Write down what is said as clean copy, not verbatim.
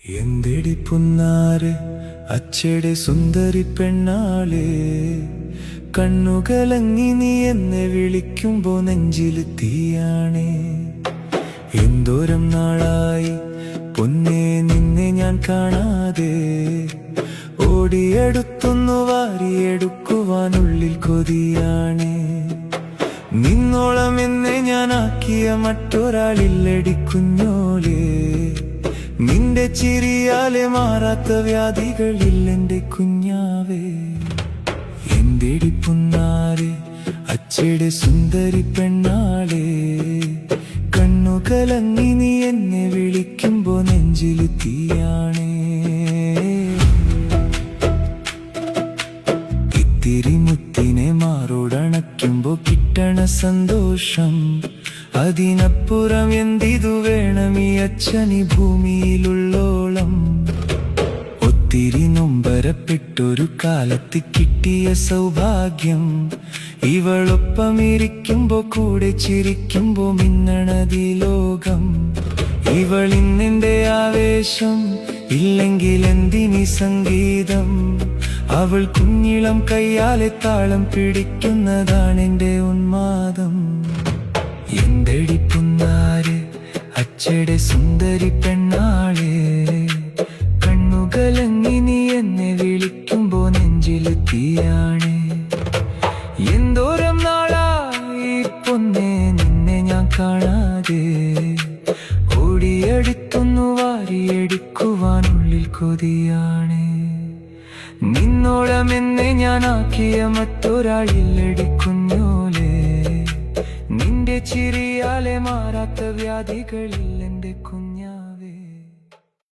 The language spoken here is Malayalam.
എന്തെടി പുന്നാര് അച്ഛയുടെ സുന്ദരി പെണ്ണാളെ, കണ്ണുകളങ്ങി നീ എന്നെ വിളിക്കുമ്പോ നെഞ്ചില് തീയാണേ. എന്തോരം നാളായി പൊന്നേ നിന്നെ ഞാൻ കാണാതെ, ഓടിയെടുത്തൊന്നു വാരിയെടുക്കുവാനുള്ളിൽ കൊതിയാണേ. നിന്നോളം എന്നെ ഞാൻ ആക്കിയ മറ്റൊരാളില്ലടി കുഞ്ഞോലേ, നിന്റെ ചിരിയാലെ മാറാത്ത വ്യാധികളില്ലെന്റെ കുഞ്ഞാവേ. എന്തെടി പുന്നാരെ അച്ഛയുടെ സുന്ദരി പെണ്ണാളെ, കണ്ണുകളങ്ങി നീ എന്നെ വിളിക്കുമ്പോ നെഞ്ചില് തീയാണേ. ഇത്തിരി മുത്തിനെ മാറോടണയ്ക്കുമ്പോ കിട്ടണ സന്തോഷം, അതിനപ്പുറം എന്തിതു വേണം ഈ അച്ഛനി ഭൂമിയിലുള്ളോളം. ഒത്തിരി നൊമ്പരപ്പെട്ടൊരു കാലത്ത് കിട്ടിയ സൗഭാഗ്യം, ഇവളൊപ്പമിരിക്കുമ്പോ കൂടെ ചിരിക്കുമ്പോ മിന്നണതി ലോകം. ഇവളിന്നെന്റെ ആവേശം, ഇല്ലെങ്കിൽ എന്തിനി സംഗീതം. അവൾ കുഞ്ഞിളം കയ്യാലെ താളം പിടിക്കുന്നതാണെന്റെ ഉന്മാദം. എന്തെടി പുന്നാരെ അച്ഛയുടെ സുന്ദരി പെണ്ണാളെ, കണ്ണുകളങ്ങി നീ എന്നെ വിളിക്കുമ്പോ നെഞ്ചില് തീയാണേ. എന്തോരം നാളായി പൊന്നേ നിന്നെ ഞാൻ കാണാതെ, ഓടിയെടുത്തൊന്നു വാരിയെടുക്കുവാനുള്ളിൽ കൊതിയാണേ. നിന്നോളം എന്നെ ഞാൻ ആക്കിയ മറ്റൊരാളില്ലടി കുഞ്ഞോലേ, നിന്റെ ചിരിയാലെ മാറാത്ത വ്യാധികളില്ല.